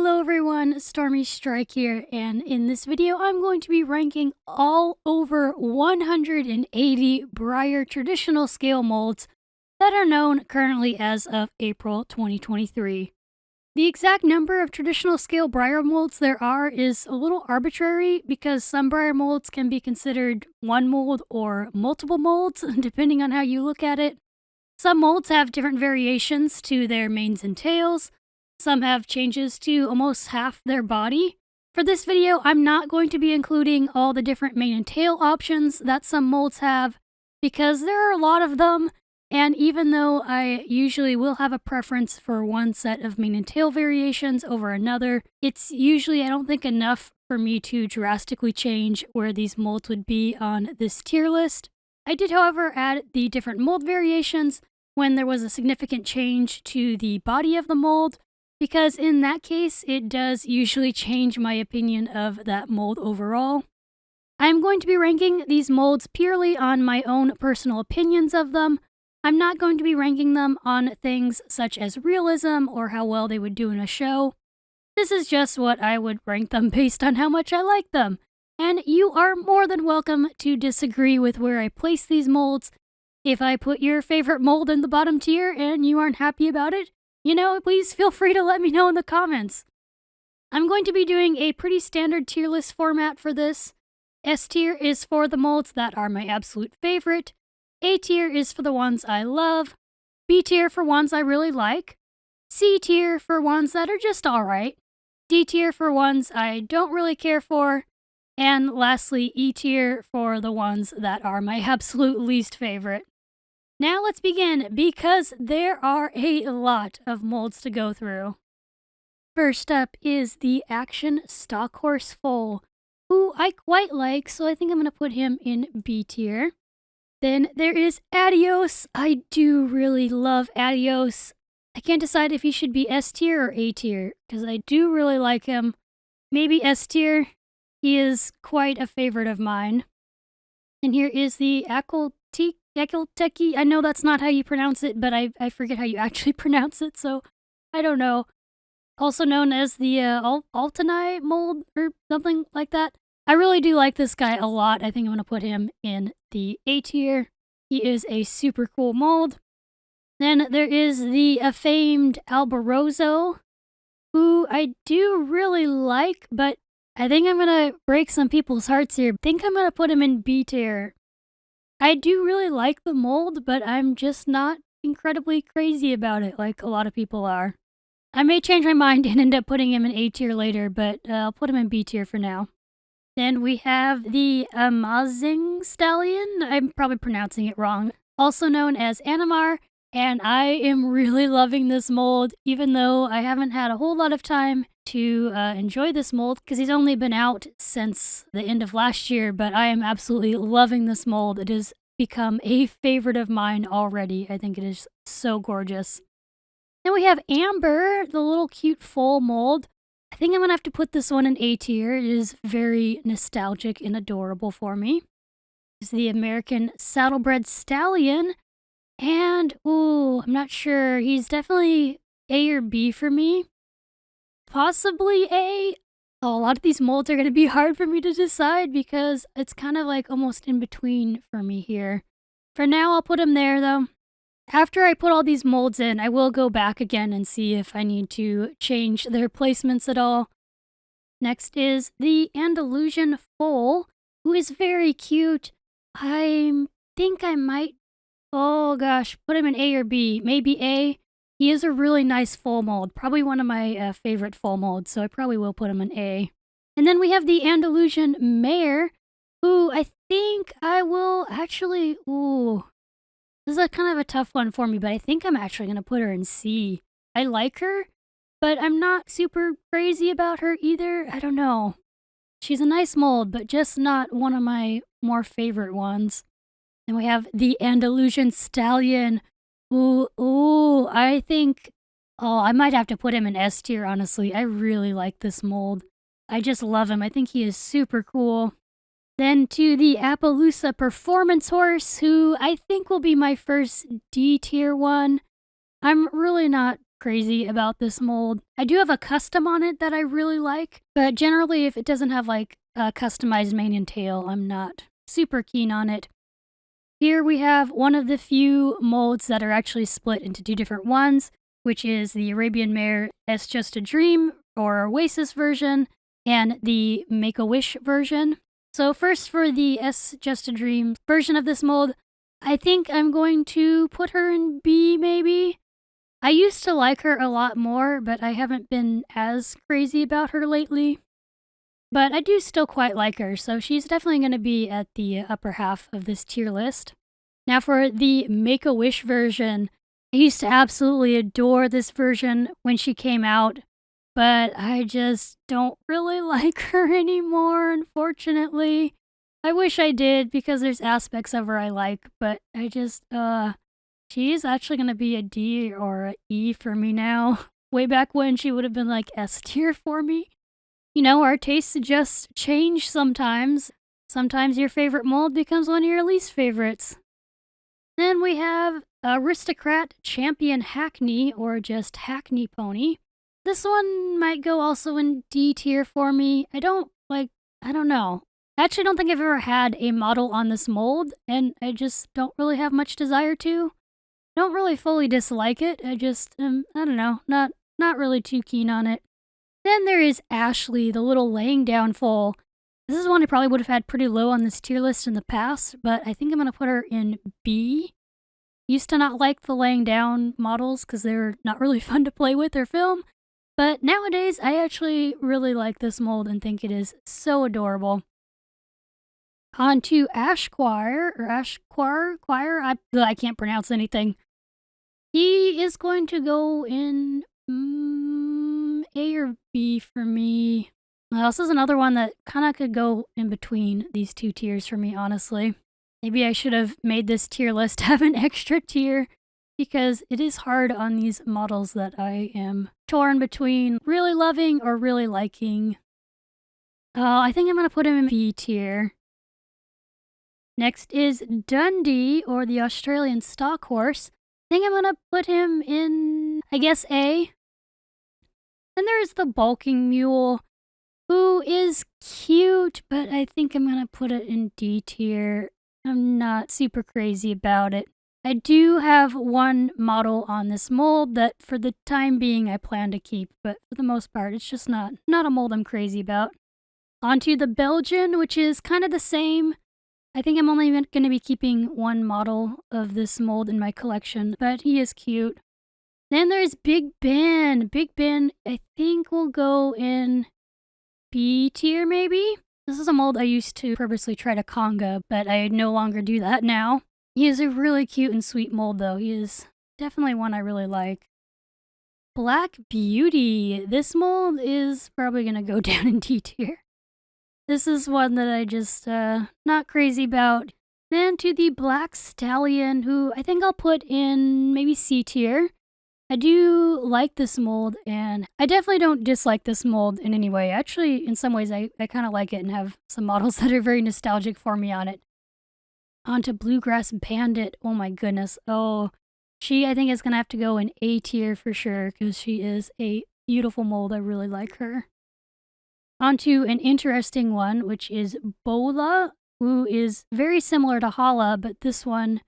Hello everyone, Stormy Strike here, and in this video I'm going to be ranking all over 180 Breyer traditional scale molds that are known currently as of April 2023. The exact number of traditional scale Breyer molds there are is a little arbitrary because some Breyer molds can be considered one mold or multiple molds depending on how you look at it. Some molds have different variations to their manes and tails. Some have changes to almost half their body. For this video, I'm not going to be including all the different mane and tail options that some molds have, because there are a lot of them, and even though I usually will have a preference for one set of mane and tail variations over another, it's usually, I don't think, enough for me to drastically change where these molds would be on this tier list. I did, however, add the different mold variations when there was a significant change to the body of the mold, because in that case, it does usually change my opinion of that mold overall. I'm going to be ranking these molds purely on my own personal opinions of them. I'm not going to be ranking them on things such as realism or how well they would do in a show. This is just what I would rank them based on how much I like them. And you are more than welcome to disagree with where I place these molds. If I put your favorite mold in the bottom tier and you aren't happy about it, please feel free to let me know in the comments. I'm going to be doing a pretty standard tier list format for this. S tier is for the molds that are my absolute favorite. A tier is for the ones I love. B tier for ones I really like. C tier for ones that are just alright. D tier for ones I don't really care for. And lastly, E tier for the ones that are my absolute least favorite. Now let's begin, because there are a lot of molds to go through. First up is the Action Stock Horse Foal, who I quite like, so I think I'm going to put him in B tier. Then there is Adios. I do really love Adios. I can't decide if he should be S tier or A tier, because I do really like him. Maybe S tier. He is quite a favorite of mine. And here is the Akhal-Teke. I know that's not how you pronounce it, but I forget how you actually pronounce it, so I don't know. Also known as the Altanai mold or something like that. I really do like this guy a lot. I think I'm going to put him in the A tier. He is a super cool mold. Then there is the famed Alborozo, who I do really like, but I think I'm going to break some people's hearts here. I think I'm going to put him in B tier. I do really like the mold, but I'm just not incredibly crazy about it like a lot of people are. I may change my mind and end up putting him in A tier later, but I'll put him in B tier for now. Then we have the Amazing Stallion. I'm probably pronouncing it wrong. Also known as Animar, and I am really loving this mold, even though I haven't had a whole lot of time to enjoy this mold, because he's only been out since the end of last year, but I am absolutely loving this mold. It has become a favorite of mine already. I think it is so gorgeous. Then we have Amber, the little cute foal mold. I think I'm going to have to put this one in A tier. It is very nostalgic and adorable for me. It's the American Saddlebred Stallion. And, I'm not sure. He's definitely A or B for me. Possibly A. Oh, a lot of these molds are going to be hard for me to decide because it's kind of like almost in between for me here. For now, I'll put him there, though. After I put all these molds in, I will go back again and see if I need to change their placements at all. Next is the Andalusian Foal, who is very cute. I think I might, put him in A or B. Maybe A. He is a really nice foal mold, probably one of my favorite foal molds, so I probably will put him in A. And then we have the Andalusian Mare, who I think I will actually, this is kind of a tough one for me, but I think I'm actually going to put her in C. I like her, but I'm not super crazy about her either. I don't know. She's a nice mold, but just not one of my more favorite ones. Then we have the Andalusian Stallion. I think, I might have to put him in S tier, honestly. I really like this mold. I just love him. I think he is super cool. Then to the Appaloosa Performance Horse, who I think will be my first D tier one. I'm really not crazy about this mold. I do have a custom on it that I really like, but generally if it doesn't have like a customized mane and tail, I'm not super keen on it. Here we have one of the few molds that are actually split into two different ones, which is the Arabian Mare It's Just a Dream or Oasis version and the Make-A-Wish version. So first for the It's Just a Dream version of this mold, I think I'm going to put her in B maybe. I used to like her a lot more, but I haven't been as crazy about her lately. But I do still quite like her, so she's definitely going to be at the upper half of this tier list. Now for the Make-A-Wish version, I used to absolutely adore this version when she came out, but I just don't really like her anymore, unfortunately. I wish I did because there's aspects of her I like, but I just, she's actually going to be a D or a E for me now. Way back when she would have been like S tier for me. You know, our tastes just change sometimes. Sometimes your favorite mold becomes one of your least favorites. Then we have Aristocrat Champion Hackney, or just Hackney Pony. This one might go also in D tier for me. I don't know. I actually don't think I've ever had a model on this mold, and I just don't really have much desire to. Don't really fully dislike it. I just, I don't know, not really too keen on it. Then there is Ashley, the little laying down foal. This is one I probably would have had pretty low on this tier list in the past, but I think I'm going to put her in B. Used to not like the laying down models because they're not really fun to play with or film, but nowadays I actually really like this mold and think it is so adorable. On to Ashquire, or Ashquire, I can't pronounce anything. He is going to go in A or B for me. This is another one that kind of could go in between these two tiers for me, honestly. Maybe I should have made this tier list have an extra tier because it is hard on these models that I am torn between really loving or really liking. I think I'm going to put him in B tier. Next is Dundee, or the Australian stock horse. I think I'm going to put him in, I guess, A. Then there's the bulking mule, who is cute, but I think I'm going to put it in D tier. I'm not super crazy about it. I do have one model on this mold that for the time being I plan to keep, but for the most part it's just not a mold I'm crazy about. Onto the Belgian, which is kind of the same. I think I'm only going to be keeping one model of this mold in my collection, but he is cute. Then there's Big Ben. Big Ben, I think, will go in B tier maybe? This is a mold I used to purposely try to conga, but I no longer do that now. He is a really cute and sweet mold though. He is definitely one I really like. Black Beauty. This mold is probably going to go down in D tier. This is one that I just, not crazy about. Then to the Black Stallion, who I think I'll put in maybe C tier. I do like this mold, and I definitely don't dislike this mold in any way. Actually, in some ways, I kind of like it and have some models that are very nostalgic for me on it. Onto Bluegrass Bandit. Oh my goodness. Oh, she, I think, is going to have to go in A tier for sure, because she is a beautiful mold. I really like her. Onto an interesting one, which is Bola, who is very similar to Hala, but this one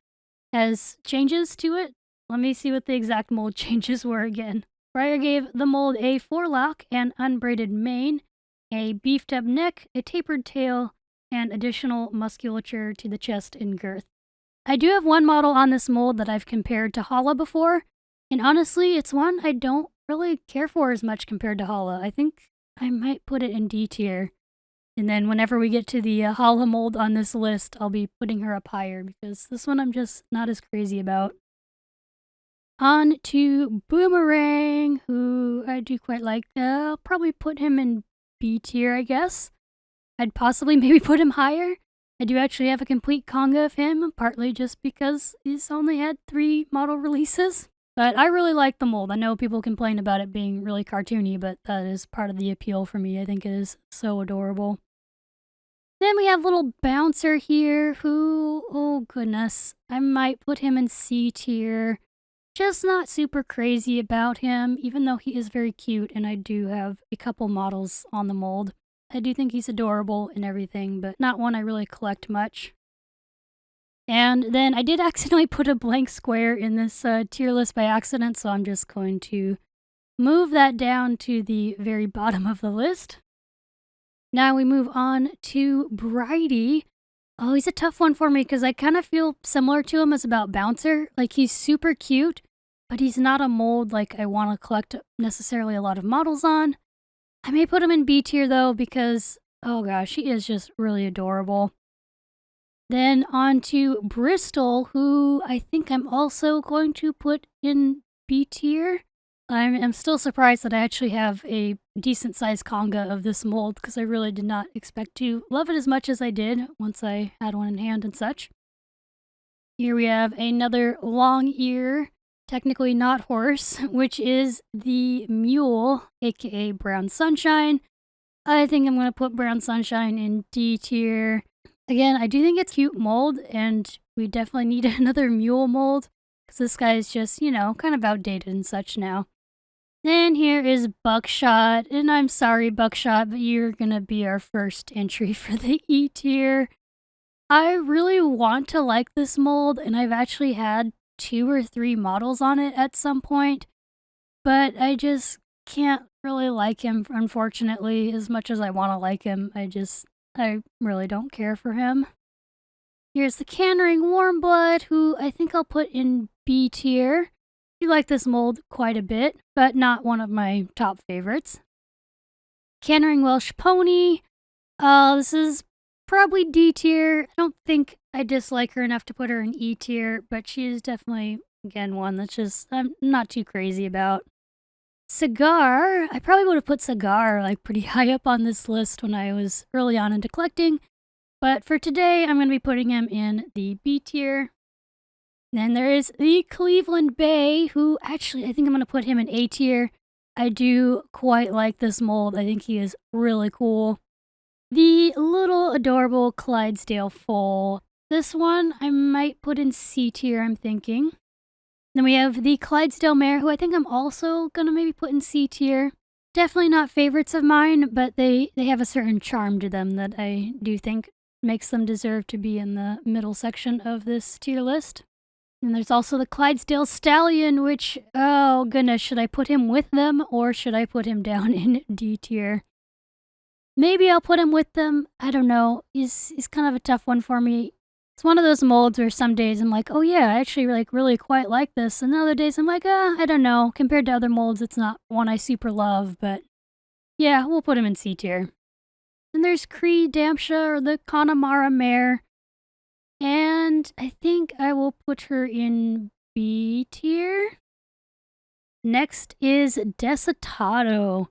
has changes to it. Let me see what the exact mold changes were again. Breyer gave the mold a forelock and unbraided mane, a beefed up neck, a tapered tail, and additional musculature to the chest and girth. I do have one model on this mold that I've compared to Hala before, and honestly, it's one I don't really care for as much compared to Hala. I think I might put it in D tier. And then whenever we get to the Hala mold on this list, I'll be putting her up higher because this one I'm just not as crazy about. On to Boomerang, who I do quite like. I'll probably put him in B tier, I guess. I'd possibly maybe put him higher. I do actually have a complete conga of him, partly just because he's only had 3 model releases. But I really like the mold. I know people complain about it being really cartoony, but that is part of the appeal for me. I think it is so adorable. Then we have little Bouncer here, who, oh goodness, I might put him in C tier. Just not super crazy about him, even though he is very cute and I do have a couple models on the mold. I do think he's adorable and everything, but not one I really collect much. And then I did accidentally put a blank square in this tier list by accident, so I'm just going to move that down to the very bottom of the list. Now we move on to Bridie. Oh, he's a tough one for me because I kind of feel similar to him as about Bouncer. Like, he's super cute, but he's not a mold like I want to collect necessarily a lot of models on. I may put him in B tier though because, oh gosh, he is just really adorable. Then on to Bristol, who I think I'm also going to put in B tier. I'm still surprised that I actually have a decent sized conga of this mold because I really did not expect to love it as much as I did once I had one in hand and such. Here we have another long ear, technically not horse, which is the mule, aka Brown Sunshine. I think I'm going to put Brown Sunshine in D tier. Again, I do think it's a cute mold, and we definitely need another mule mold because this guy is just, kind of outdated and such now. Then here is Buckshot, and I'm sorry, Buckshot, but you're gonna be our first entry for the E tier. I really want to like this mold, and I've actually had 2 or 3 models on it at some point, but I just can't really like him, unfortunately, as much as I want to like him. I really don't care for him. Here's the Cannering Warmblood, who I think I'll put in B tier. I like this mold quite a bit, but not one of my top favorites. Cannering Welsh Pony. This is probably D tier. I don't think I dislike her enough to put her in E tier, but she is definitely, again, one that's just I'm not too crazy about. Cigar. I probably would have put Cigar like pretty high up on this list when I was early on into collecting, but for today, I'm going to be putting him in the B tier. Then there is the Cleveland Bay, who actually I think I'm going to put him in A tier. I do quite like this mold. I think he is really cool. The little adorable Clydesdale foal. This one I might put in C tier, I'm thinking. Then we have the Clydesdale mare, who I think I'm also going to maybe put in C tier. Definitely not favorites of mine, but they have a certain charm to them that I do think makes them deserve to be in the middle section of this tier list. And there's also the Clydesdale Stallion, which, oh goodness, should I put him with them or should I put him down in D tier? Maybe I'll put him with them. I don't know. He's kind of a tough one for me. It's one of those molds where some days I'm like, oh yeah, I actually really quite like this. And other days I'm like, I don't know. Compared to other molds, it's not one I super love, but yeah, we'll put him in C tier. Then there's Cree Damsha, or the Connemara mare. And I think I will put her in B tier. Next is Desatado.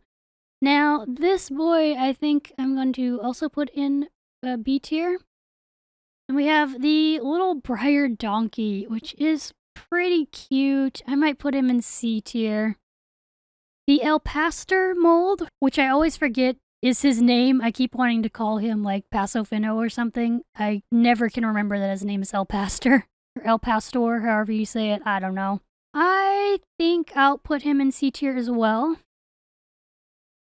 Now, this boy I think I'm going to also put in B tier. And we have the little Breyer donkey, which is pretty cute. I might put him in C tier. The El Pastor mold, which I always forget is his name. I keep wanting to call him like Paso Fino or something. I never can remember that his name is El Pastor or El Pastor, however you say it. I don't know. I think I'll put him in C tier as well.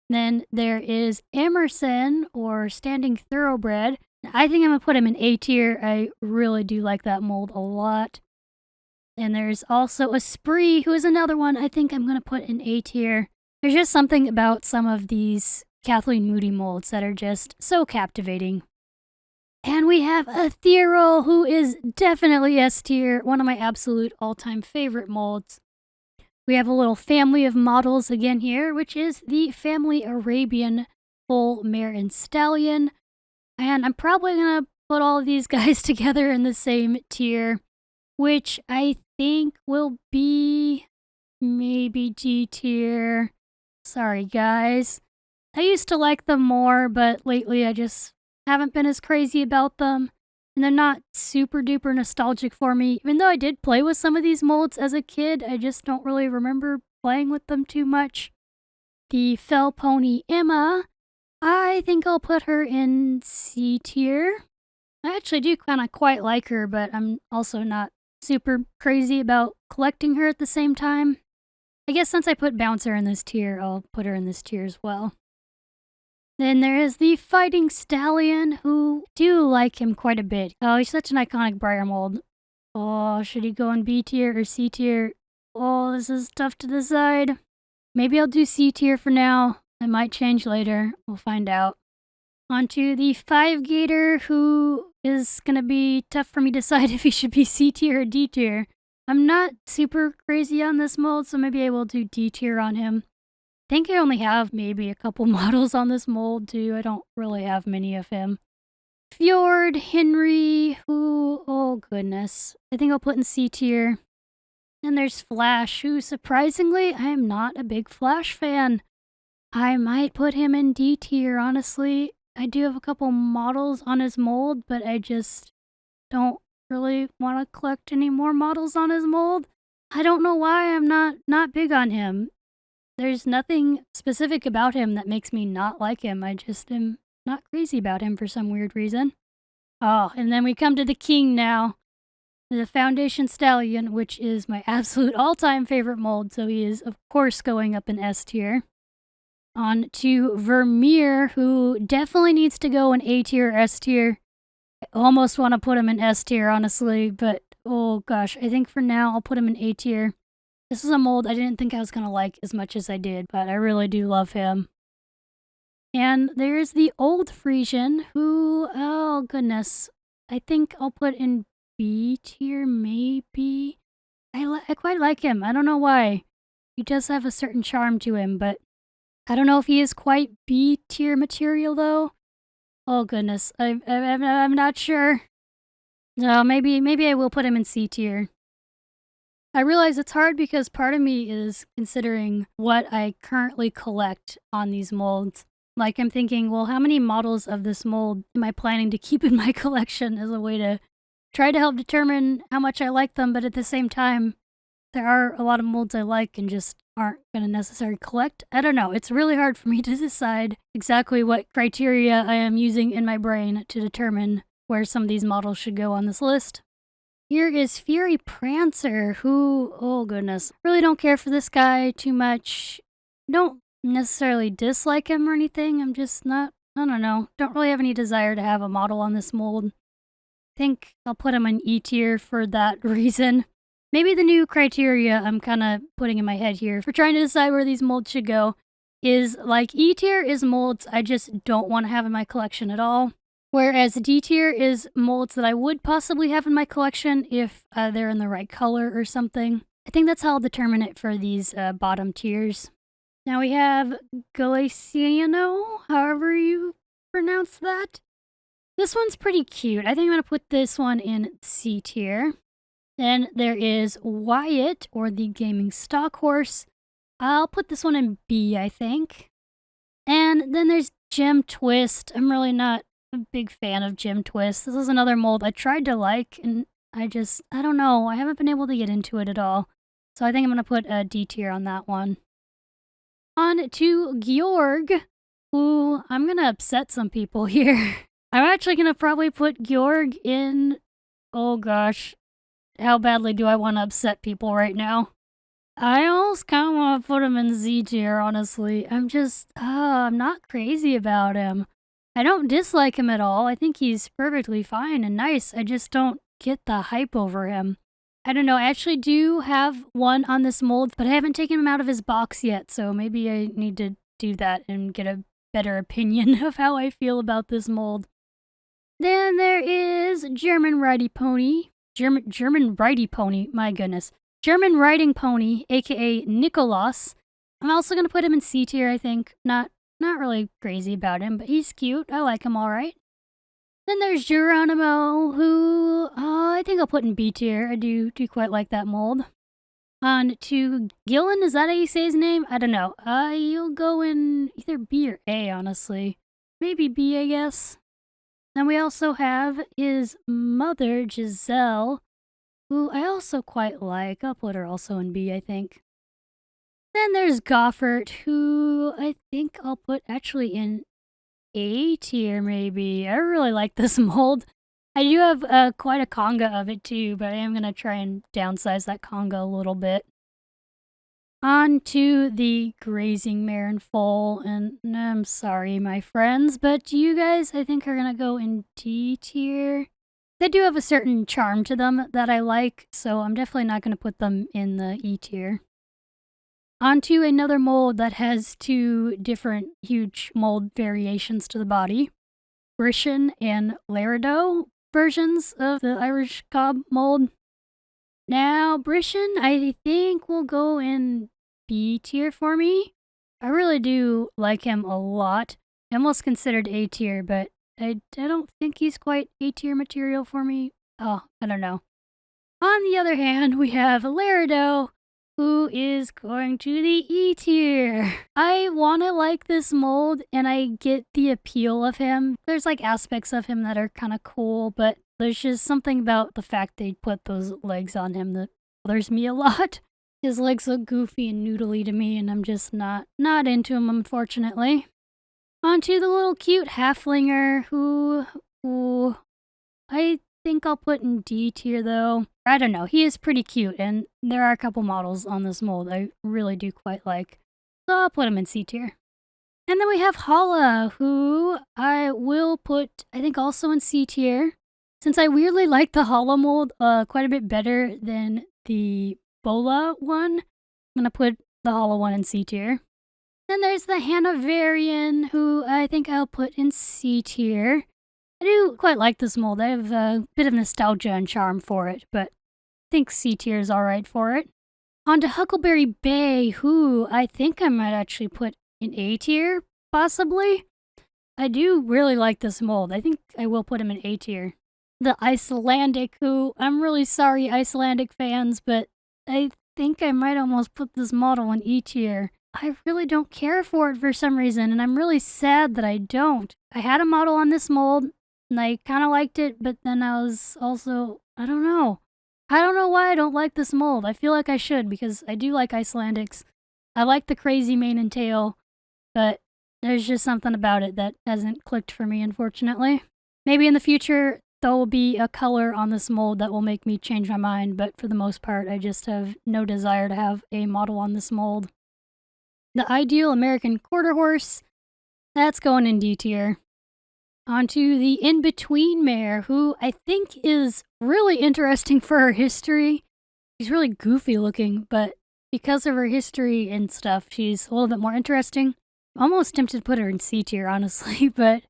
Then there is Emerson, or Standing Thoroughbred. I think I'm going to put him in A tier. I really do like that mold a lot. And there's also Esprit, who is another one I think I'm going to put in A tier. There's just something about some of these Kathleen Moody molds that are just so captivating. And we have Ethereal, who is definitely S tier, one of my absolute all-time favorite molds. We have a little family of models again here, which is the Family Arabian Bull, Mare, and Stallion. And I'm probably going to put all of these guys together in the same tier, which I think will be maybe G tier. Sorry, guys. I used to like them more, but lately I just haven't been as crazy about them. And they're not super duper nostalgic for me. Even though I did play with some of these molds as a kid, I just don't really remember playing with them too much. The Fell Pony Emma, I think I'll put her in C tier. I actually do kind of quite like her, but I'm also not super crazy about collecting her at the same time. I guess since I put Bouncer in this tier, I'll put her in this tier as well. Then there is the Fighting Stallion, who do like him quite a bit. Oh, he's such an iconic Breyer mold. Oh, should he go in B tier or C tier? Oh, this is tough to decide. Maybe I'll do C tier for now. I might change later. We'll find out. Onto the 5-gator, who is gonna be tough for me to decide if he should be C tier or D tier. I'm not super crazy on this mold, so maybe I will do D tier on him. I think I only have maybe a couple models on this mold too. I don't really have many of him. Fjord, Henry, who, oh goodness. I think I'll put in C tier. And there's Flash, who surprisingly, I am not a big Flash fan. I might put him in D tier, honestly. I do have a couple models on his mold, but I just don't really want to collect any more models on his mold. I don't know why I'm not big on him. There's nothing specific about him that makes me not like him. I just am not crazy about him for some weird reason. Oh, and then we come to the king now. The Foundation Stallion, which is my absolute all-time favorite mold, so he is, of course, going up in S tier. On to Vermeer, who definitely needs to go in A tier or S tier. I almost want to put him in S tier, honestly, but oh gosh, I think for now I'll put him in A tier. This is a mold I didn't think I was going to like as much as I did, but I really do love him. And there's the old Frisian, who, oh goodness, I think I'll put in B tier, maybe? I quite like him. I don't know why. He does have a certain charm to him, but I don't know if he is quite B tier material, though. Oh goodness, I'm not sure. No, maybe I will put him in C tier. I realize it's hard because part of me is considering what I currently collect on these molds. Like, I'm thinking, well, how many models of this mold am I planning to keep in my collection as a way to try to help determine how much I like them, but at the same time, there are a lot of molds I like and just aren't going to necessarily collect. I don't know. It's really hard for me to decide exactly what criteria I am using in my brain to determine where some of these models should go on this list. Here is Fury Prancer, who, oh goodness, really don't care for this guy too much. Don't necessarily dislike him or anything. I'm just not, I don't know, don't really have any desire to have a model on this mold. I think I'll put him on E tier for that reason. Maybe the new criteria I'm kind of putting in my head here for trying to decide where these molds should go is like E tier is molds I just don't want to have in my collection at all. Whereas D tier is molds that I would possibly have in my collection if they're in the right color or something. I think that's how I'll determine it for these bottom tiers. Now we have Galiciano, however you pronounce that. This one's pretty cute. I think I'm going to put this one in C tier. Then there is Wyatt, or the Gaming Stock Horse. I'll put this one in B, I think. And then there's Gem Twist. I'm really not a big fan of Gem Twist. This is another mold I tried to like, and I don't know. I haven't been able to get into it at all. So I think I'm going to put a D tier on that one. On to Georg, who I'm going to upset some people here. I'm actually going to probably put Georg in, oh gosh, how badly do I want to upset people right now? I almost kind of want to put him in Z tier, honestly. I'm not crazy about him. I don't dislike him at all. I think he's perfectly fine and nice. I just don't get the hype over him. I don't know, I actually do have one on this mold, but I haven't taken him out of his box yet, so maybe I need to do that and get a better opinion of how I feel about this mold. Then there is German Riding Pony. German Riding Pony, my goodness. German Riding Pony, aka Nicholas. I'm also going to put him in C tier, I think. Not really crazy about him, but he's cute. I like him alright. Then there's Geronimo, who I think I'll put in B tier. I do quite like that mold. On to Gillen, is that how you say his name? I don't know. You'll go in either B or A, honestly. Maybe B, I guess. Then we also have his mother, Giselle, who I also quite like. I'll put her also in B, I think. Then there's Goffert, who I think I'll put actually in A tier, maybe. I really like this mold. I do have quite a conga of it too, but I am going to try and downsize that conga a little bit. On to the grazing mare in full, and I'm sorry, my friends, but you guys, I think, are going to go in D tier. They do have a certain charm to them that I like, so I'm definitely not going to put them in the E tier. Onto another mold that has two different huge mold variations to the body. Brishan and Larido versions of the Irish cob mold. Now, Brishan, I think, will go in B tier for me. I really do like him a lot. I almost considered A tier, but I don't think he's quite A tier material for me. Oh, I don't know. On the other hand, we have Larido, who is going to the E tier. I want to like this mold, and I get the appeal of him. There's like aspects of him that are kind of cool, but there's just something about the fact they put those legs on him that bothers me a lot. His legs look goofy and noodly to me, and I'm just not into him, unfortunately. Onto the little cute halflinger, who I think I'll put in D tier though. I don't know, he is pretty cute, and there are a couple models on this mold I really do quite like. So I'll put him in C tier. And then we have Hala, who I will put, I think, also in C tier. Since I weirdly like the Hala mold quite a bit better than the Bola one, I'm gonna put the Hala one in C tier. Then there's the Hanoverian, who I think I'll put in C tier. I do quite like this mold. I have a bit of nostalgia and charm for it, but I think C tier is alright for it. On to Huckleberry Bay, who I think I might actually put in A tier, possibly. I do really like this mold. I think I will put him in A tier. The Icelandic, who I'm really sorry, Icelandic fans, but I think I might almost put this model in E tier. I really don't care for it for some reason, and I'm really sad that I don't. I had a model on this mold, and I kind of liked it, but then I was also, I don't know. I don't know why I don't like this mold. I feel like I should, because I do like Icelandics. I like the crazy mane and tail, but there's just something about it that hasn't clicked for me, unfortunately. Maybe in the future, there will be a color on this mold that will make me change my mind, but for the most part, I just have no desire to have a model on this mold. The Ideal American Quarter Horse, that's going in D tier. Onto the In-Between mare, who I think is really interesting for her history. She's really goofy looking, but because of her history and stuff, she's a little bit more interesting. I'm almost tempted to put her in C tier, honestly, but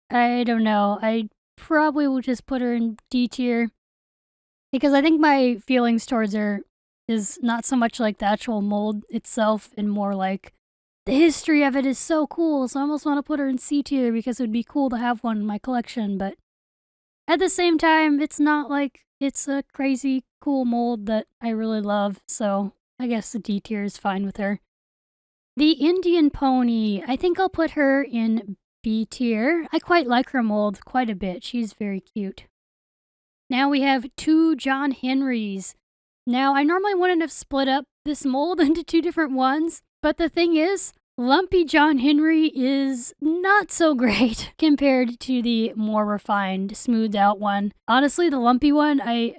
I don't know. I probably will just put her in D tier, because I think my feelings towards her is not so much like the actual mold itself, and more like the history of it is so cool, so I almost want to put her in C tier because it would be cool to have one in my collection, but at the same time, it's not like it's a crazy cool mold that I really love, so I guess the D tier is fine with her. The Indian Pony, I think I'll put her in B tier. I quite like her mold quite a bit. She's very cute. Now we have two John Henrys. Now, I normally wouldn't have split up this mold into two different ones, but the thing is, Lumpy John Henry is not so great compared to the more refined, smoothed out one. Honestly, the lumpy one, I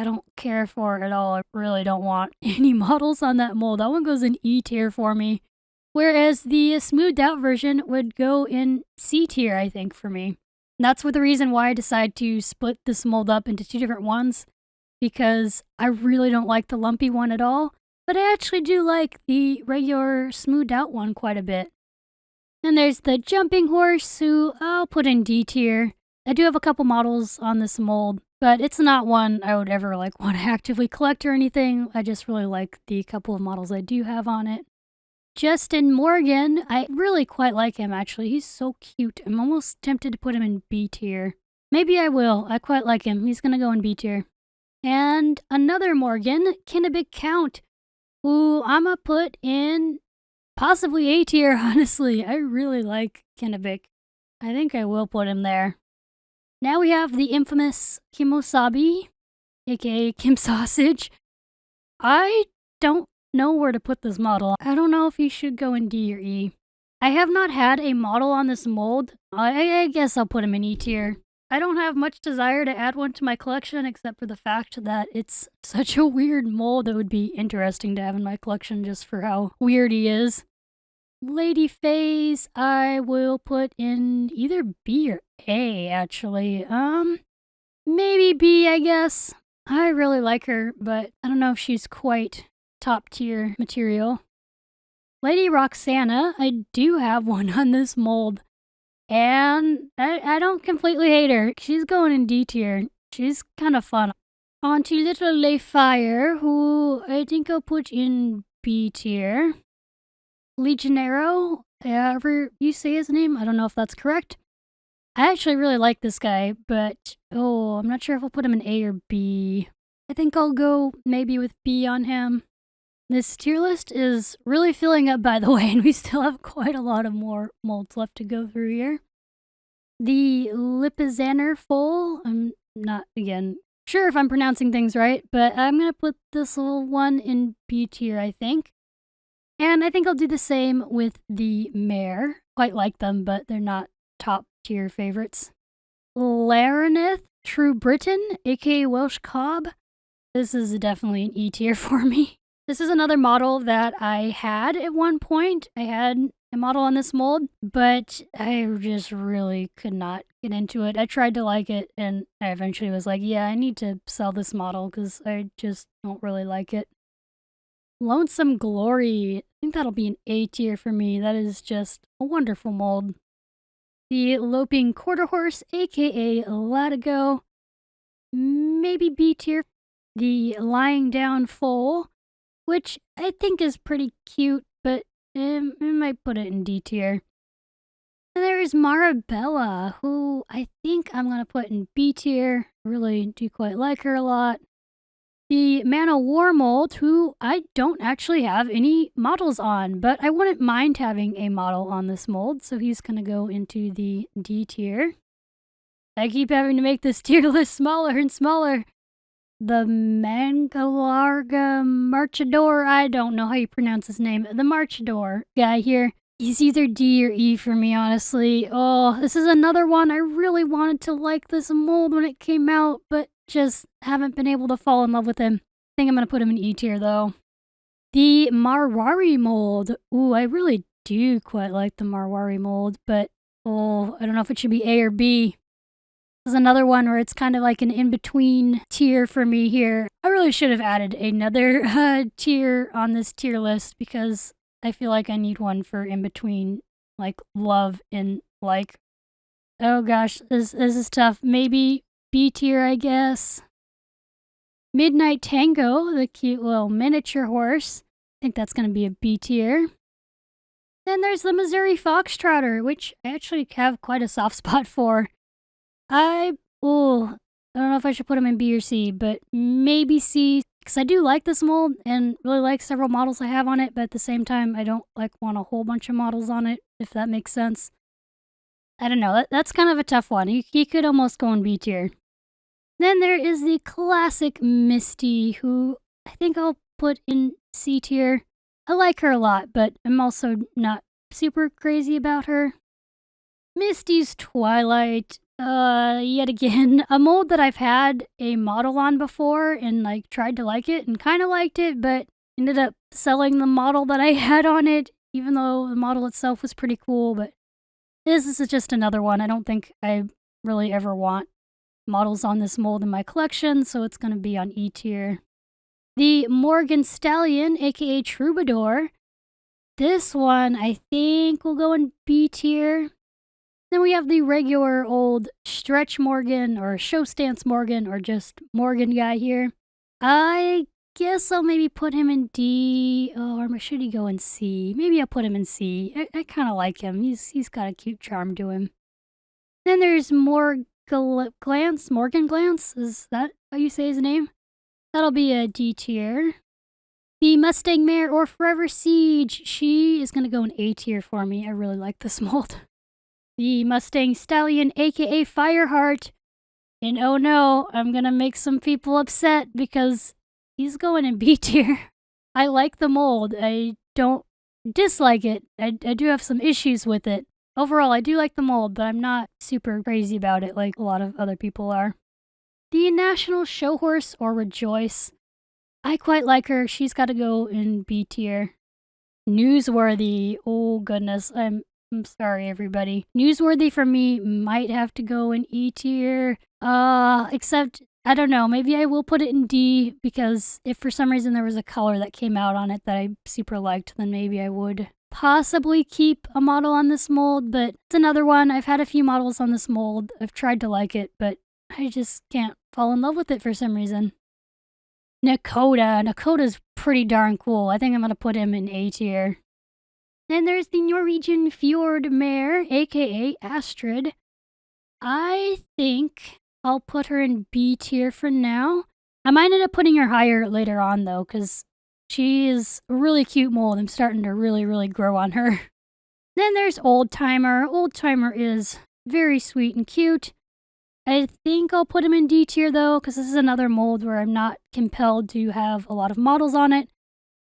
don't care for at all. I really don't want any models on that mold. That one goes in E tier for me. Whereas the smoothed out version would go in C tier, I think, for me. And that's the reason why I decided to split this mold up into two different ones, because I really don't like the lumpy one at all. But I actually do like the regular smoothed out one quite a bit. And there's the jumping horse, who I'll put in D tier. I do have a couple models on this mold, but it's not one I would ever want to actively collect or anything. I just really like the couple of models I do have on it. Justin Morgan, I really quite like him actually. He's so cute. I'm almost tempted to put him in B tier. Maybe I will. I quite like him. He's gonna go in B tier. And another Morgan, Kennebec Count, who I'ma put in possibly A tier, honestly. I really like Kennebec. I think I will put him there. Now we have the infamous Kimosabi, aka Kim Sausage. I don't know where to put this model. I don't know if he should go in D or E. I have not had a model on this mold. I guess I'll put him in E tier. I don't have much desire to add one to my collection except for the fact that it's such a weird mold that would be interesting to have in my collection just for how weird he is. Lady Phase, I will put in either B or A, actually. Maybe B, I guess. I really like her, but I don't know if she's quite top tier material. Lady Roxana, I do have one on this mold, and I don't completely hate her. She's going in D tier. She's kind of fun. On to Little Lay Fire, who I think I'll put in B tier. Legionero, however you say his name, I don't know if that's correct. I actually really like this guy, but I'm not sure if I'll put him in A or B. I think I'll go maybe with B on him. This tier list is really filling up, by the way, and we still have quite a lot of more molds left to go through here. The Lipizaner Foal, I'm not, again, sure if I'm pronouncing things right, but I'm going to put this little one in B tier, I think. And I think I'll do the same with the mare. Quite like them, but they're not top tier favorites. Laranith True Britain, aka Welsh Cob. This is definitely an E tier for me. This is another model that I had at one point. I had a model on this mold, but I just really could not get into it. I tried to like it, and I eventually was like, yeah, I need to sell this model because I just don't really like it. Lonesome Glory. I think that'll be an A tier for me. That is just a wonderful mold. The Loping Quarter Horse, aka Latigo. Maybe B tier. The Lying Down Foal, which I think is pretty cute, but I might put it in D tier. And there's Marabella, who I think I'm going to put in B tier. Really do quite like her a lot. The Mana War mold, who I don't actually have any models on, but I wouldn't mind having a model on this mold, so he's going to go into the D tier. I keep having to make this tier list smaller and smaller. The Mangalarga Marchador, I don't know how you pronounce his name, the Marchador guy here. He's either D or E for me, honestly. Oh, this is another one. I really wanted to like this mold when it came out, but just haven't been able to fall in love with him. I think I'm going to put him in E tier, though. The Marwari mold. Ooh, I really do quite like the Marwari mold, but I don't know if it should be A or B. This is another one where it's kind of like an in-between tier for me here. I really should have added another tier on this tier list because I feel like I need one for in-between, like, love and like. Oh gosh, this is tough. Maybe B tier, I guess. Midnight Tango, the cute little miniature horse. I think that's going to be a B tier. Then there's the Missouri Foxtrotter, which I actually have quite a soft spot for. I don't know if I should put him in B or C, but maybe C, because I do like this mold and really like several models I have on it, but at the same time, I don't want a whole bunch of models on it, if that makes sense. I don't know, that's kind of a tough one. He could almost go in B tier. Then there is the classic Misty, who I think I'll put in C tier. I like her a lot, but I'm also not super crazy about her. Misty's Twilight. Yet again, a mold that I've had a model on before and tried to like it and kind of liked it, but ended up selling the model that I had on it, even though the model itself was pretty cool. But this is just another one. I don't think I really ever want models on this mold in my collection, so it's going to be on E tier. The Morgan Stallion, aka Troubadour. This one I think will go in B tier. Then we have the regular old Stretch Morgan or Show Stance Morgan or just Morgan guy here. I guess I'll maybe put him in D, or should he go in C? Maybe I'll put him in C. I kind of like him. He's got a cute charm to him. Then there's Morgan Glance? Is that how you say his name? That'll be a D tier. The Mustang Mare or Forever Siege. She is going to go in A tier for me. I really like this mold. The Mustang Stallion, aka Fireheart. And oh no, I'm gonna make some people upset because he's going in B tier. I like the mold. I don't dislike it. I do have some issues with it. overall, I do like the mold, but I'm not super crazy about it like a lot of other people are. The National Show Horse, or Rejoice. I quite like her. She's got to go in B tier. Newsworthy. Oh goodness, I'm sorry everybody. Newsworthy for me might have to go in E tier. Except I don't know, maybe I will put it in D because if for some reason there was a color that came out on it that I super liked, then maybe I would possibly keep a model on this mold, but it's another one. I've had a few models on this mold. I've tried to like it, but I just can't fall in love with it for some reason. Nakoda. Nakoda's pretty darn cool. I think I'm going to put him in A tier. Then there's the Norwegian Fjord Mare, aka Astrid. I think I'll put her in B tier for now. I might end up putting her higher later on though, because she is a really cute mold. I'm starting to really grow on her. Then there's Old Timer. Old Timer is very sweet and cute. I think I'll put him in D tier though, because this is another mold where I'm not compelled to have a lot of models on it.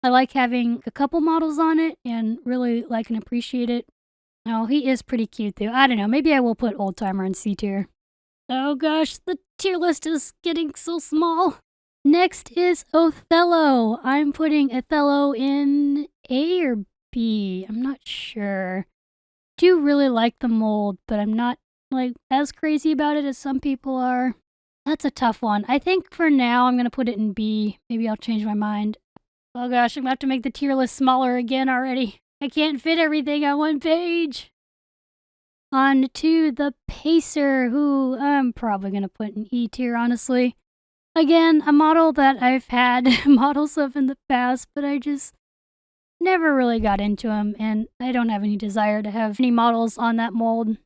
I like having a couple models on it and really like and appreciate it. Oh, he is pretty cute though. I don't know, maybe I will put Old Timer in C tier. Oh gosh, the tier list is getting so small. Next is Othello. I'm putting Othello in A or B. I'm not sure. Do really like the mold, but I'm not like as crazy about it as some people are. That's a tough one. I think for now I'm going to put it in B. Maybe I'll change my mind. Oh gosh, I'm going to have to make the tier list smaller again already. I can't fit everything on one page. On to the Pacer, who I'm probably going to put in E tier, honestly. Again, a model that I've had models of in the past, but I just never really got into him, and I don't have any desire to have any models on that mold.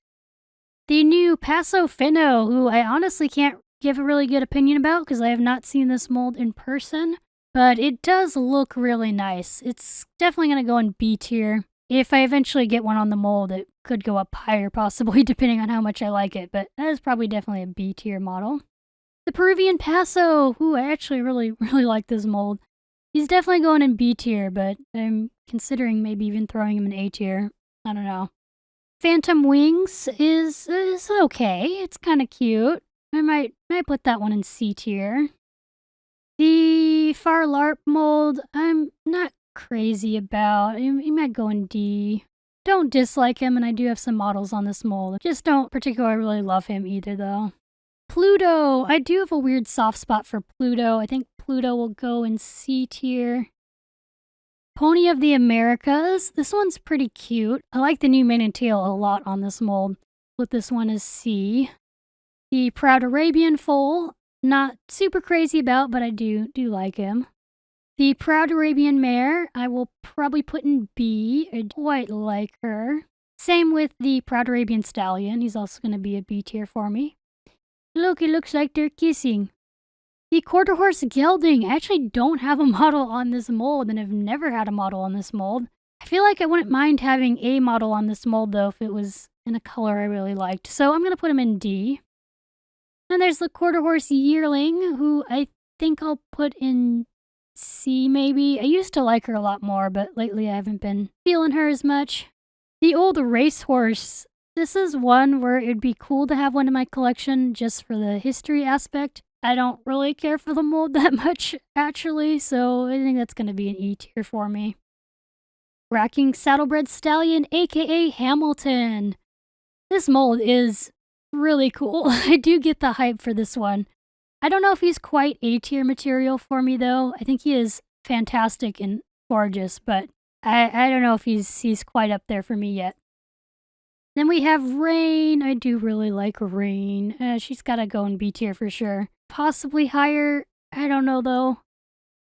The new Paso Fino, who I honestly can't give a really good opinion about because I have not seen this mold in person, but it does look really nice. It's definitely going to go in B tier. If I eventually get one on the mold, it could go up higher possibly depending on how much I like it, but that is probably definitely a B tier model. The Peruvian Paso, who I actually really like this mold. He's definitely going in B tier, but I'm considering maybe even throwing him in A tier. I don't know. Phantom Wings is okay. It's kind of cute. I might put that one in C tier. The Far LARP mold, I'm not crazy about. He might go in D. Don't dislike him, and I do have some models on this mold. Just don't particularly really love him either, though. Pluto! I do have a weird soft spot for Pluto. I think Pluto will go in C tier. Pony of the Americas. This one's pretty cute. I like the new mane and tail a lot on this mold. Put this one as C. The Proud Arabian foal. Not super crazy about, but I do like him. The Proud Arabian mare, I will probably put in B. I quite like her. Same with the Proud Arabian stallion. He's also going to be a B tier for me. Look, it looks like they're kissing. The Quarter Horse Gelding. I actually don't have a model on this mold, and I've never had a model on this mold. I feel like I wouldn't mind having a model on this mold, though, if it was in a color I really liked. So I'm going to put him in D. And there's the Quarter Horse Yearling, who I think I'll put in C, maybe. I used to like her a lot more, but lately I haven't been feeling her as much. The Old Racehorse. This is one where it'd be cool to have one in my collection just for the history aspect. I don't really care for the mold that much, actually, so I think that's going to be an E tier for me. Racking Saddlebred Stallion, aka Hamilton. This mold is really cool. I do get the hype for this one. I don't know if he's quite A tier material for me, though. I think he is fantastic and gorgeous, but I don't know if he's quite up there for me yet. Then we have Rain. I do really like Rain. She's got to go in B tier for sure. Possibly higher. I don't know though.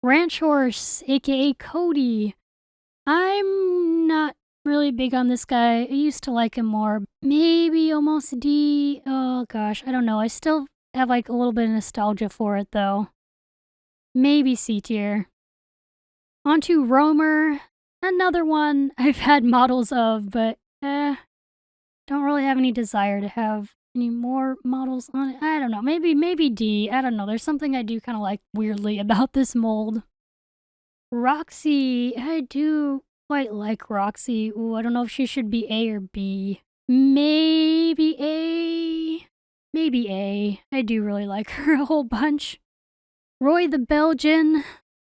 Ranch Horse, aka Cody. I'm not really big on this guy. I used to like him more. Maybe almost D. Oh gosh, I don't know. I still have like a little bit of nostalgia for it though. Maybe C tier. On to Roamer. Another one I've had models of, but don't really have any desire to have any more models on it. I don't know. Maybe D. I don't know. There's something I do kind of like weirdly about this mold. Roxy. I do quite like Roxy. Ooh, I don't know if she should be A or B. Maybe A. Maybe A. I do really like her a whole bunch. Roy the Belgian.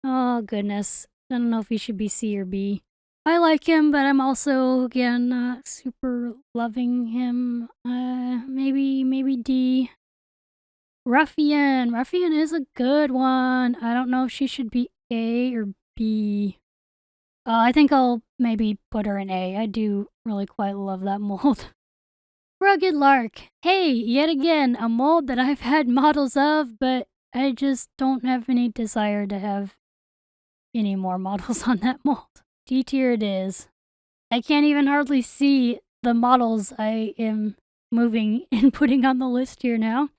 Oh, goodness. I don't know if he should be C or B. I like him, but I'm also, again, not super loving him. Maybe D. Ruffian. Ruffian is a good one. I don't know if she should be A or B. I think I'll maybe put her in A. I do really quite love that mold. Rugged Lark. Hey, yet again, a mold that I've had models of, but I just don't have any desire to have any more models on that mold. D tier it is. I can't even hardly see the models I am moving and putting on the list here now.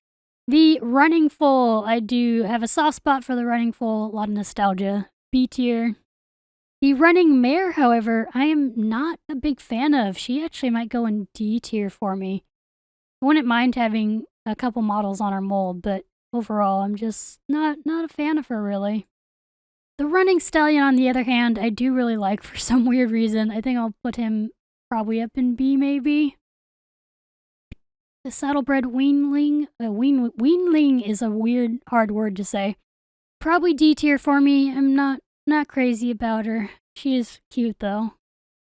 The Running Foal. I do have a soft spot for the Running Foal, a lot of nostalgia. B tier. The Running Mare, however, I am not a big fan of. She actually might go in D tier for me. I wouldn't mind having a couple models on her mold, but overall, I'm just not a fan of her, really. The Running Stallion, on the other hand, I do really like for some weird reason. I think I'll put him probably up in B, maybe. The Saddlebred Weanling. Weanling is a weird, hard word to say. Probably D tier for me. I'm not crazy about her. She is cute, though.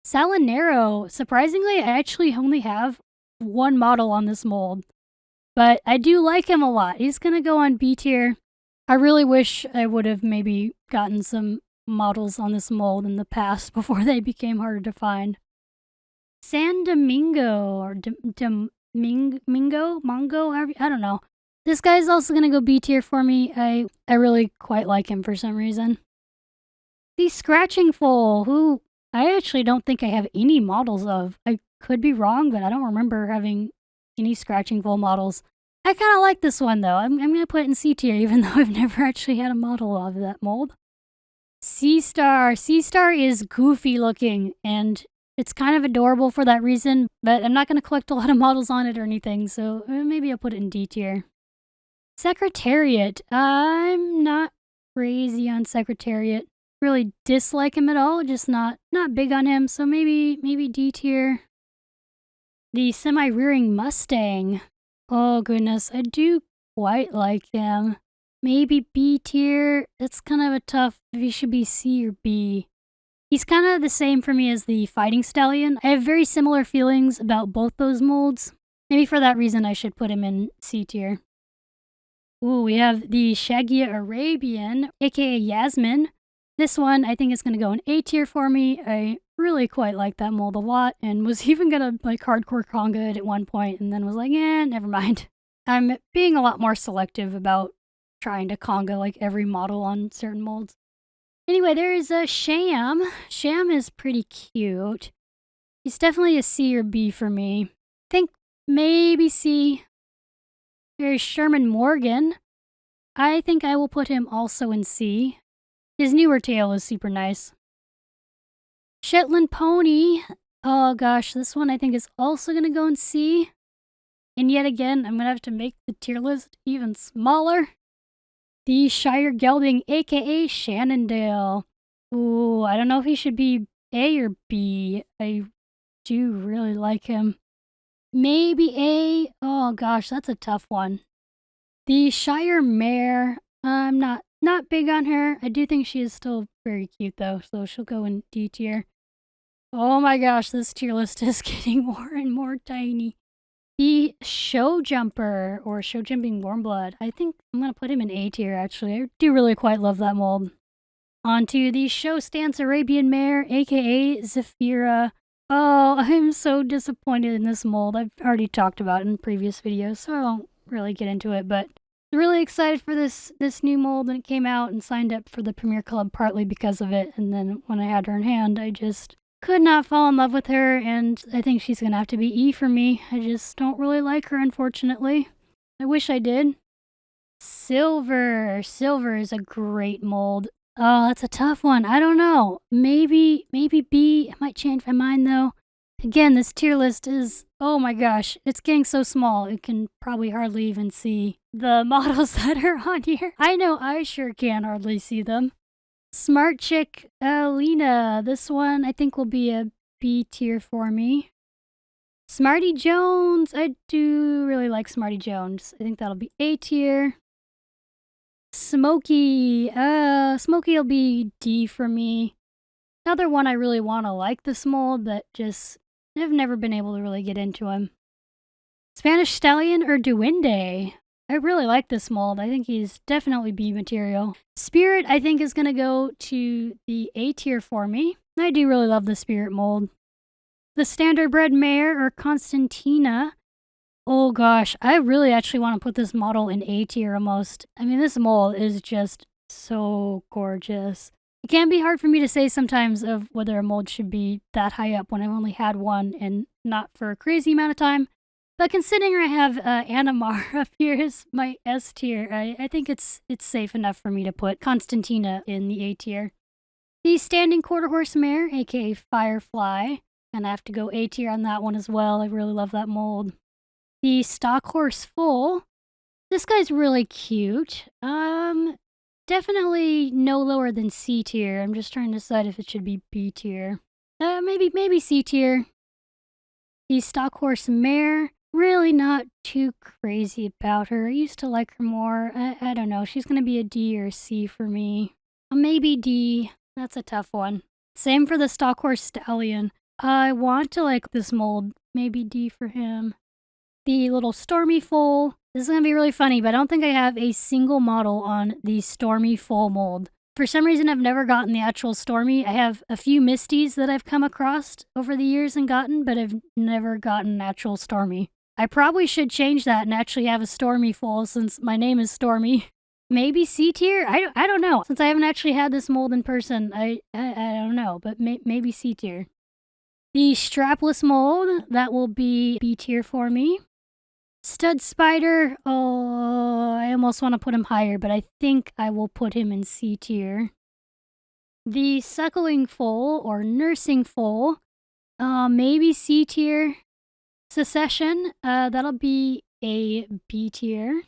Salinero. Surprisingly, I actually only have one model on this mold, but I do like him a lot. He's gonna go on B tier. I really wish I would have maybe gotten some models on this mold in the past before they became harder to find. San Domingo, or Mongo, I don't know. This guy's also gonna go B tier for me. I really quite like him for some reason. The Scratching Foal, who I actually don't think I have any models of. I could be wrong, but I don't remember having any Scratching Foal models. I kind of like this one, though. I'm going to put it in C tier, even though I've never actually had a model of that mold. Sea Star. Sea Star is goofy looking, and it's kind of adorable for that reason, but I'm not going to collect a lot of models on it or anything, so maybe I'll put it in D tier. Secretariat. I'm not crazy on Secretariat. Really dislike him at all, just not big on him, so maybe D tier. The Semi-Rearing Mustang. Oh goodness, I do quite like him. Maybe B tier. It's kind of a tough if he should be C or B. He's kind of the same for me as the Fighting Stallion. I have very similar feelings about both those molds. Maybe for that reason I should put him in C tier. Ooh, we have the Shaggy Arabian, aka Yasmin. This one I think is going to go in A tier for me. I really quite like that mold a lot and was even going to like hardcore conga it at one point and then was like, never mind. I'm being a lot more selective about trying to conga like every model on certain molds. Anyway, there is a Sham. Sham is pretty cute. He's definitely a C or B for me. I think maybe C. There's Sherman Morgan. I think I will put him also in C. His newer tail is super nice. Shetland Pony. Oh gosh, this one I think is also going to go in C. And yet again, I'm going to have to make the tier list even smaller. The Shire Gelding, aka Shannondale. Ooh, I don't know if he should be A or B. I do really like him. Maybe A. Oh gosh, that's a tough one. The Shire Mare. I'm not big on her. I do think she is still very cute though, so she'll go in D tier. Oh my gosh, this tier list is getting more and more tiny. The Show Jumper, or Show Jumping Warmblood. I think I'm going to put him in A tier, actually. I do really quite love that mold. On to the Show Stance Arabian Mare, aka Zafira. Oh, I'm so disappointed in this mold. I've already talked about it in previous videos, so I won't really get into it, but I'm really excited for this new mold when it came out and signed up for the Premier Club partly because of it, and then when I had her in hand, I just could not fall in love with her, and I think she's gonna have to be E for me. I just don't really like her, unfortunately. I wish I did. Silver. Silver is a great mold. Oh, that's a tough one. I don't know. Maybe B. I might change my mind, though. Again, this tier list is, oh my gosh, it's getting so small. It can probably hardly even see the models that are on here. I know I sure can hardly see them. Smart Chick, Lena. This one I think will be a B tier for me. Smarty Jones. I do really like Smarty Jones. I think that'll be A tier. Smokey. Smokey will be D for me. Another one I really want to like this mold, but just I've never been able to really get into him. Spanish Stallion or Duende? I really like this mold. I think he's definitely B material. Spirit, I think, is going to go to the A tier for me. I do really love the Spirit mold. The Standardbred Mare or Constantina. Oh gosh, I really actually want to put this model in A tier almost. I mean, this mold is just so gorgeous. It can be hard for me to say sometimes of whether a mold should be that high up when I've only had one and not for a crazy amount of time. But considering I have Animar up here as my S tier, I think it's safe enough for me to put Constantina in the A tier. The Standing Quarter Horse Mare, aka Firefly. And I have to go A tier on that one as well. I really love that mold. The Stock Horse Foal. This guy's really cute. Definitely no lower than C tier. I'm just trying to decide if it should be B tier. Maybe C tier. The Stock Horse Mare. Really not too crazy about her. I used to like her more. I don't know. She's going to be a D or a C for me. Maybe D. That's a tough one. Same for the Stock Horse Stallion. I want to like this mold. Maybe D for him. The little Stormy foal. This is going to be really funny, but I don't think I have a single model on the Stormy foal mold. For some reason, I've never gotten the actual Stormy. I have a few Misties that I've come across over the years and gotten, but I've never gotten an actual Stormy. I probably should change that and actually have a Stormy foal since my name is Stormy. Maybe C tier? I don't know. Since I haven't actually had this mold in person, I don't know, but maybe C tier. The strapless mold, that will be B tier for me. Stud Spider, oh, I almost want to put him higher, but I think I will put him in C tier. The Suckling Foal or Nursing Foal, maybe C tier. Secession, that'll be a B tier.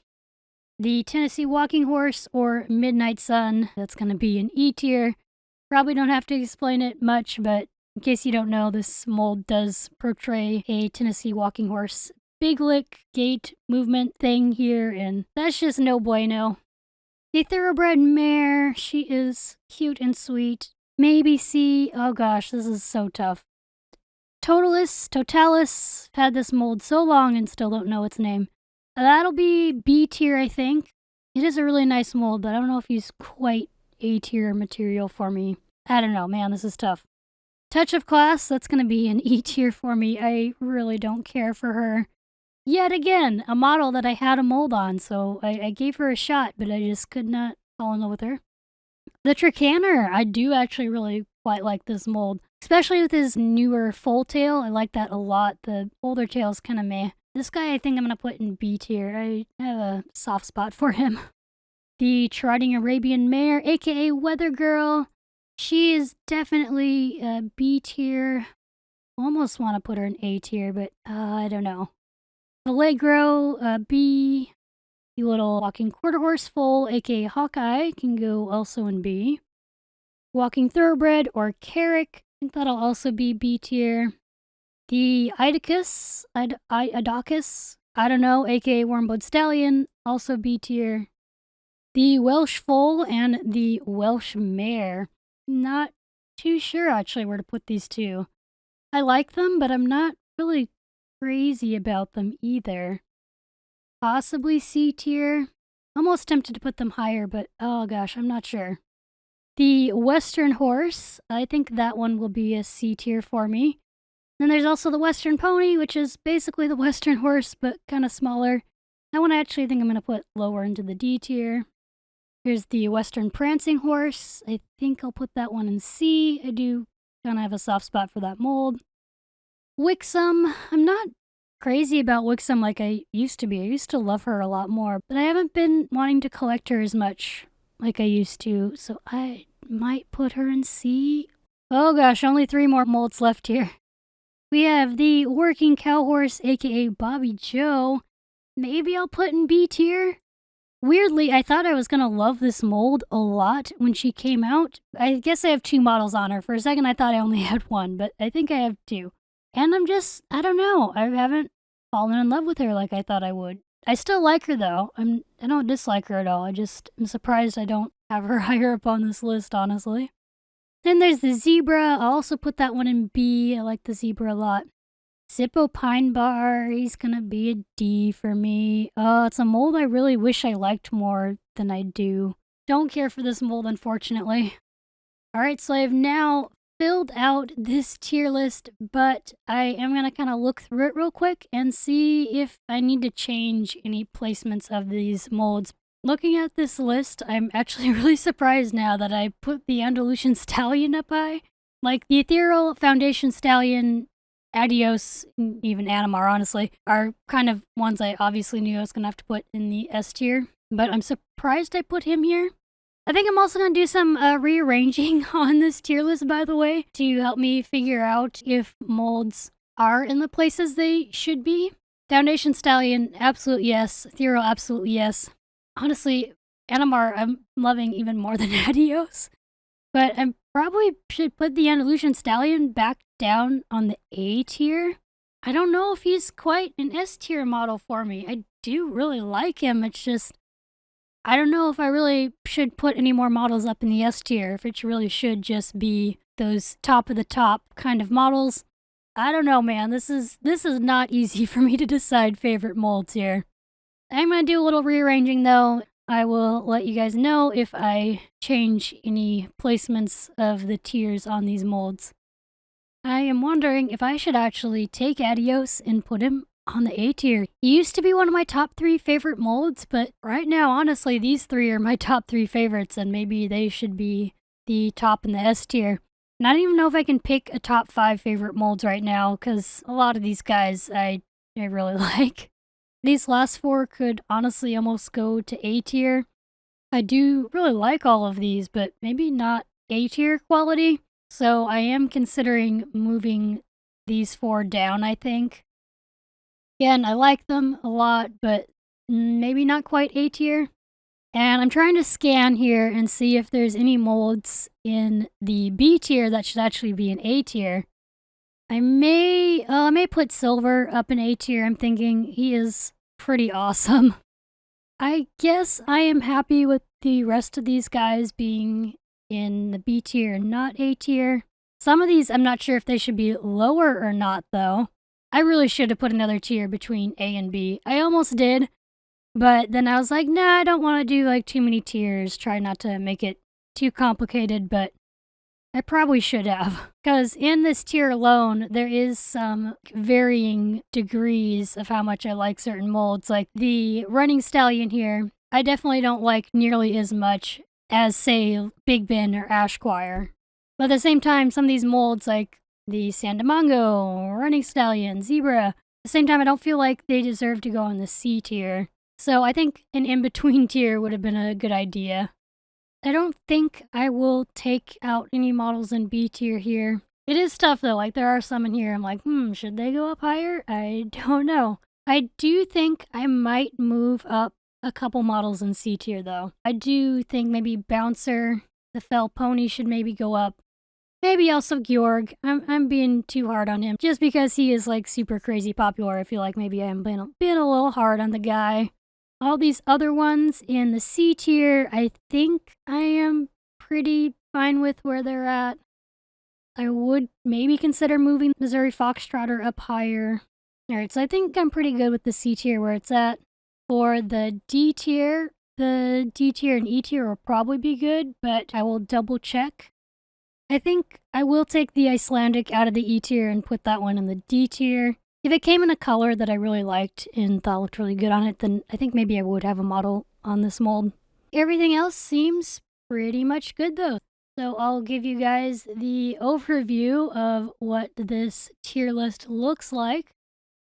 The Tennessee Walking Horse or Midnight Sun, that's going to be an E tier. Probably don't have to explain it much, but in case you don't know, this mold does portray a Tennessee Walking Horse big lick gait movement thing here, and that's just no bueno. The Thoroughbred Mare, she is cute and sweet. Maybe C. Oh gosh, this is so tough. Totalis, had this mold so long and still don't know its name. That'll be B tier, I think. It is a really nice mold, but I don't know if he's quite A tier material for me. I don't know, man, this is tough. Touch of Class, that's going to be an E tier for me. I really don't care for her. Yet again, a model that I had a mold on, so I gave her a shot, but I just could not fall in love with her. The Tricanner, I do actually really quite like this mold. Especially with his newer full tail, I like that a lot. The older tail's kind of meh. This guy I think I'm going to put in B tier. I have a soft spot for him. The Trotting Arabian Mare, aka Weather Girl. She is definitely B tier. Almost want to put her in A tier, but I don't know. Allegro, B. The little Walking Quarter Horse Foal, aka Hawkeye, can go also in B. Walking Thoroughbred or Carrick, I think that'll also be B tier. The Idacus, I don't know, aka Wormblood Stallion, also B tier. The Welsh Foal and the Welsh Mare. Not too sure actually where to put these two. I like them, but I'm not really crazy about them either. Possibly C tier. Almost tempted to put them higher, but oh gosh, I'm not sure. The Western Horse, I think that one will be a C tier for me. Then there's also the Western Pony, which is basically the Western Horse, but kind of smaller. That one I actually think I'm going to put lower into the D tier. Here's the Western Prancing Horse. I think I'll put that one in C. I do kind of have a soft spot for that mold. Wixom, I'm not crazy about Wixom like I used to be. I used to love her a lot more, but I haven't been wanting to collect her as much like I used to, so I might put her in C. Oh gosh, only 3 more molds left here. We have the Working Cow Horse, aka Bobby Joe. Maybe I'll put in B tier. Weirdly, I thought I was going to love this mold a lot when she came out. I guess I have 2 models on her. For a second, I thought I only had 1, but I think I have 2. And I don't know, I haven't fallen in love with her like I thought I would. I still like her though. I don't dislike her at all. I'm surprised I don't have her higher up on this list, honestly. Then there's the zebra. I'll also put that one in B. I like the zebra a lot. Zippo Pine Bar, he's gonna be a D for me. It's a mold I really wish I liked more than I do. Don't care for this mold, unfortunately. Alright, so I've now filled out this tier list, but I am gonna kind of look through it real quick and see if I need to change any placements of these molds. Looking at this list, I'm actually really surprised now that I put the Andalusian Stallion up high. Like, the Ethereal Foundation Stallion, Adios, even Animar, honestly, are kind of ones I obviously knew I was gonna have to put in the S tier. But I'm surprised I put him here. I think I'm also gonna do some rearranging on this tier list, by the way, to help me figure out if molds are in the places they should be. Foundation Stallion, absolute yes. Ethereal, absolute yes. Honestly, Animar, I'm loving even more than Adios. But I probably should put the Andalusian Stallion back down on the A tier. I don't know if he's quite an S tier model for me. I do really like him. It's just, I don't know if I really should put any more models up in the S tier, if it really should just be those top of the top kind of models. I don't know, man. This is not easy for me to decide favorite molds here. I'm gonna do a little rearranging though. I will let you guys know if I change any placements of the tiers on these molds. I am wondering if I should actually take Adios and put him on the A tier. He used to be one of my top 3 favorite molds, but right now, honestly, these 3 are my top 3 favorites, and maybe they should be the top in the S tier. And I don't even know if I can pick a top 5 favorite molds right now, because a lot of these guys I really like. These last 4 could honestly almost go to A tier. I do really like all of these, but maybe not A tier quality. So I am considering moving these 4 down, I think. Again, I like them a lot, but maybe not quite A tier. And I'm trying to scan here and see if there's any molds in the B tier that should actually be an A tier. I may put Silver up in A tier. I'm thinking he is pretty awesome. I guess I am happy with the rest of these guys being in the B tier and not A tier. Some of these I'm not sure if they should be lower or not though. I really should have put another tier between A and B. I almost did, but then I was like, nah, I don't want to do like too many tiers. Try not to make it too complicated, but I probably should have, because in this tier alone, there is some varying degrees of how much I like certain molds. Like the Running Stallion here, I definitely don't like nearly as much as, say, Big Ben or Ashquire. But at the same time, some of these molds, like the Sandamongo, Running Stallion, Zebra, at the same time, I don't feel like they deserve to go in the C tier. So I think an in-between tier would have been a good idea. I don't think I will take out any models in B tier here. It is tough though, like there are some in here I'm like, should they go up higher? I don't know. I do think I might move up a couple models in C tier though. I do think maybe Bouncer, the Fell Pony should maybe go up. Maybe also Georg. I'm being too hard on him just because he is like super crazy popular. I feel like maybe I'm being a little hard on the guy. All these other ones in the C tier, I think I am pretty fine with where they're at. I would maybe consider moving Missouri Foxtrotter up higher. Alright, so I think I'm pretty good with the C tier where it's at. For the D tier and E tier will probably be good, but I will double check. I think I will take the Icelandic out of the E tier and put that one in the D tier. If it came in a color that I really liked and thought looked really good on it, then I think maybe I would have a model on this mold. Everything else seems pretty much good though. So I'll give you guys the overview of what this tier list looks like.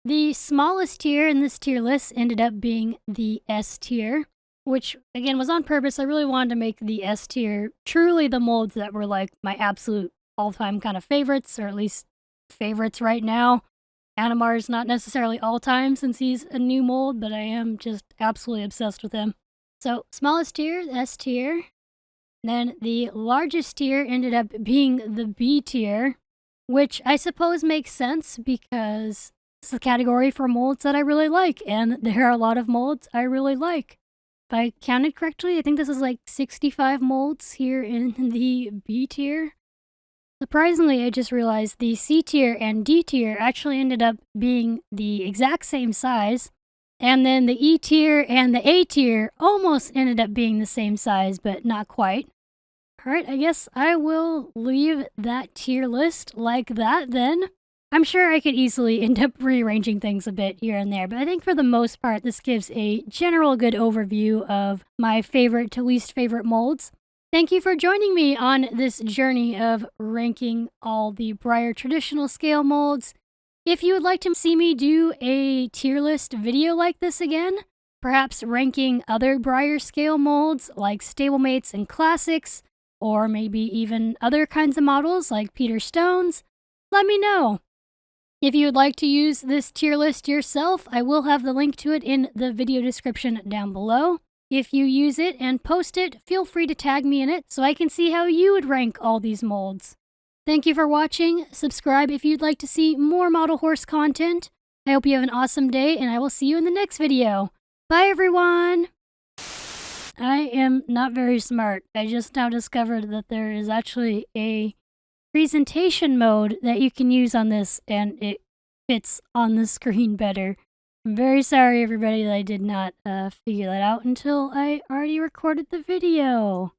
The smallest tier in this tier list ended up being the S tier, which again was on purpose. I really wanted to make the S tier truly the molds that were like my absolute all-time kind of favorites, or at least favorites right now. Animar is not necessarily all-time since he's a new mold, but I am just absolutely obsessed with him. So, smallest tier, S tier. Then the largest tier ended up being the B tier, which I suppose makes sense because it's the category for molds that I really like, and there are a lot of molds I really like. If I counted correctly, I think this is like 65 molds here in the B tier. Surprisingly, I just realized the C tier and D tier actually ended up being the exact same size, and then the E tier and the A tier almost ended up being the same size, but not quite. Alright, I guess I will leave that tier list like that then. I'm sure I could easily end up rearranging things a bit here and there, but I think for the most part, this gives a general good overview of my favorite to least favorite molds. Thank you for joining me on this journey of ranking all the Breyer traditional scale molds. If you would like to see me do a tier list video like this again, perhaps ranking other Breyer scale molds like stablemates and classics, or maybe even other kinds of models like Peter Stone's, let me know. If you would like to use this tier list yourself, I will have the link to it in the video description down below. If you use it and post it, feel free to tag me in it so I can see how you would rank all these molds. Thank you for watching. Subscribe if you'd like to see more model horse content. I hope you have an awesome day, and I will see you in the next video. Bye, everyone! I am not very smart. I just now discovered that there is actually a presentation mode that you can use on this, and it fits on the screen better. I'm very sorry, everybody, that I did not figure that out until I already recorded the video.